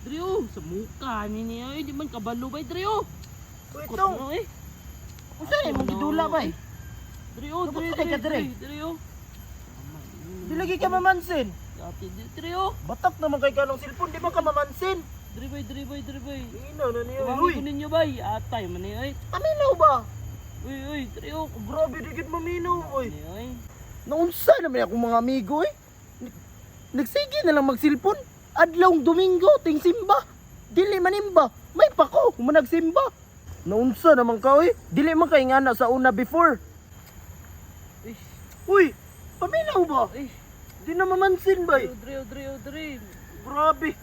Drio, sa muka ni niya. Di man kabalo ba, Drio? Uy, Kot itong. mo eh. Kung saan yung gidula ba eh? Drio, Kapag Drio, saan ka, Dre? Drio. Di lagi ka mamansin. Dati, Drio. Batak naman kay ka ng cellphone, di ba ka mamansin? Driboy. Ina na niya. Kumangin Uy, ko ninyo ba? Atay man niya eh. aminaw ba? Uy, Drio. Grabe, digit maminaw. Uy, Ay. naunsa naman akong mga amigo eh. Nagsige na lang mag-cellphone. Adlawng Domingo, ting simba. Dili manimba. May pako, kung nagsimba. Naunsa naman ka eh. Dili man kay nga na sa una before. Ish. Uy, paminaw ba? Ish. Di na mamansin ba eh. Drio. Grabe.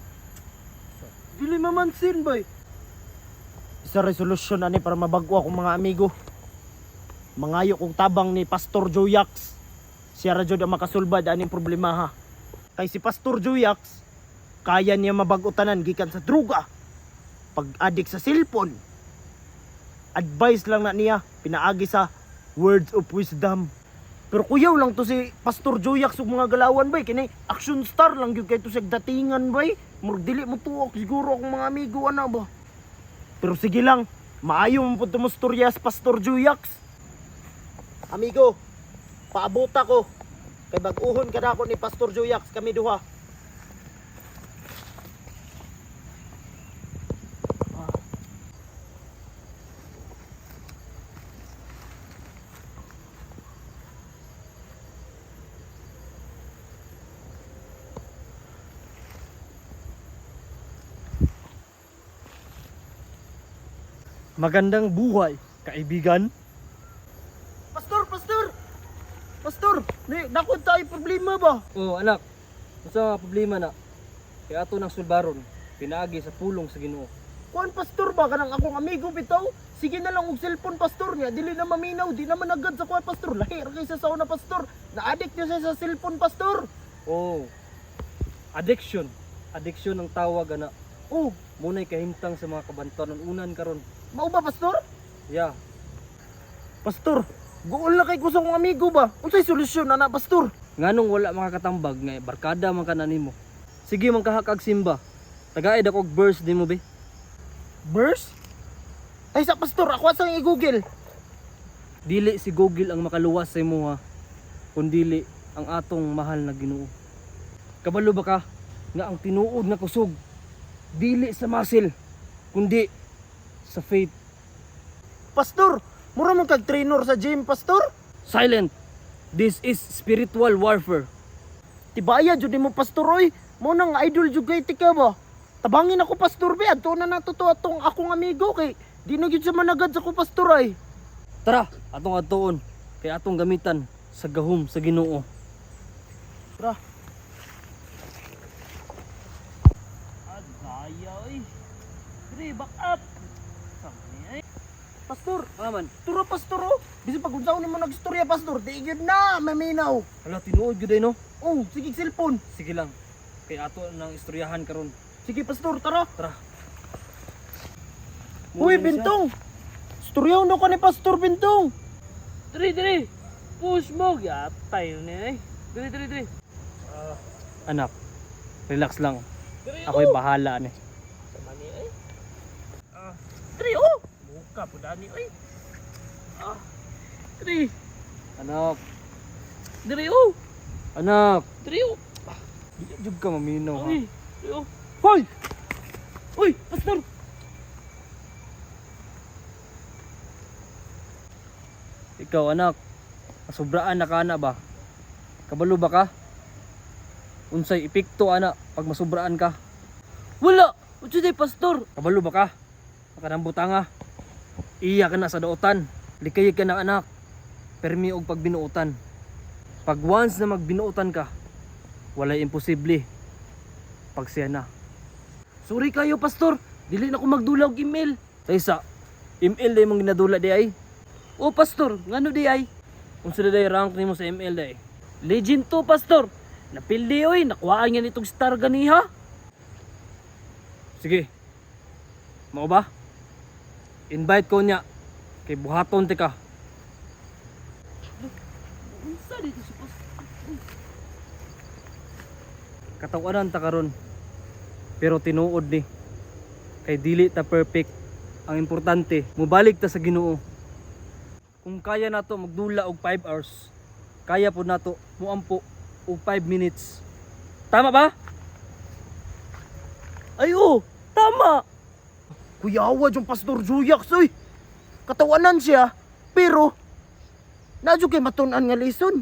Dili mamansin ba eh. Isa resolution ani para mabago akong mga amigo. Mangayo kong tabang ni Pastor Joyax. Siya ra jud ang makasulbad aning problema ha. Kay si Pastor Joyax, kaya niya mabag-utanan gikan sa druga, pag-addict sa cellphone. Advice lang na niya, pinaagi sa words of wisdom. Pero kuyaw lang to si Pastor Joyax ug mga galawan bay, kini action star lang gyud kay to sa datingan bay. Murag dili mo tuok siguro akong mga amigo ana ba. Pero sige lang, maayo mo pud mo storya sa Pastor Joyax. Amigo, paabot ako. Kay bag-uhon ka na ako ni Pastor Joyax, kami duha. Magandang buhay, kaibigan. Pastor, nakon tayo problema ba? Oh, anak. Sa problema na. Kaya ato ng sulbaron, pinaagi sa pulong sa Ginoo. Kuan pastor ba kanang akong amigo bitaw? Sige na lang og cellphone pastor niya, dili na maminaw, di naman agad sa kuan pastor. Lahi ra kay sa sauna pastor. Na-addict niya siya sa cellphone pastor. Oh. Addiction. Addiction ang tawag ana. Oh, Muna'y kahimtang sa mga kabantanon unan karon. mao ba pastor? Yeah. Pastor, guol na kay gusto kong amigo ba? Unsay solusyon ana pastor? Nganong wala makakatambag nga barkada man kana nimo. Sige man kahakag simba. Tagaid ako og verse nimo be. Verse? Ay sa pastor, ako asang i-google. Dili si Google ang makaluwas sa imo ha. Kundili ang atong mahal na Ginoo. Kabalo ba ka nga ang tinuod nga kusog dili sa muscle kundi sa faith. Pastor, mura man kag trainer sa gym pastor? Silent. This is spiritual warfare. Tibaya jud mo pastor oy. Mo nang idol jud kay tika ba? Tabangin ako pastor be, adto na natuto atong akong amigo kay di na gyud sa managad sa ko pastor ay. Tara, atong atuon kay atong gamitan sa gahom sa Ginoo. Tara. Agaya eh. Dre, back up. Sabi niya eh. Pastor, Aman, turo pastor oh. Bisan pag unsaon nimo nagstorya pastor, di gyud na maminaw. hala tinuod gyud ay no. Oh, sige cellphone. Sige lang. Kay ato nang istoryahan karon. Sige pastor, tara. Tara. Uy, Bintong. Storyaw no ka ni Pastor Bintong. Dre. Push mo. Yatay niya eh. Dre. Anak, relax lang. Dre, Ako'y bahala ni. Sama niya eh. Dre, oh. Buka po dani eh. Dre. Anak, Dre, oh. anak. Dre, oh. Di jud ka maminaw ha. Uy. Dre, oh. Hoy! Uy, pastor. Ikaw anak, masubraan na ka na ba? Kabalo ba ka? Unsay epekto ana pag masubraan ka? Wala. Ucho day, pastor. Kabalo ba ka? Makanambutanga. Iya ka na sa daotan. Likay ka na anak. Permi og pagbinuotan. Pag once na magbinuotan ka, walay imposible. Pag siya na. Sorry kayo, pastor. Dili na ko magdula og email. Taysa, email day mong ginadula di ay. Oh, pastor. Ngano di ay? Unsa day rank nimo sa email day? Legend to, pastor. Napildi oy. Nakuhaan nga nitong star ganiha. Sige. Mao ba? Invite ko niya. Kay buhaton ti ka. Unsa dito si pastor? Katawanan ta karon. Pero tinuod ni kay dili ta perfect. Ang importante, mubalik ta sa Ginoo. Kung kaya nato magdula og 5 hours, kaya po nato muampo og 5 minutes. Tama ba? Ay oh, tama. Kuyawad yung Pastor Juyak, soy. Katawanan siya, pero nadyo kay matunan nga lesson.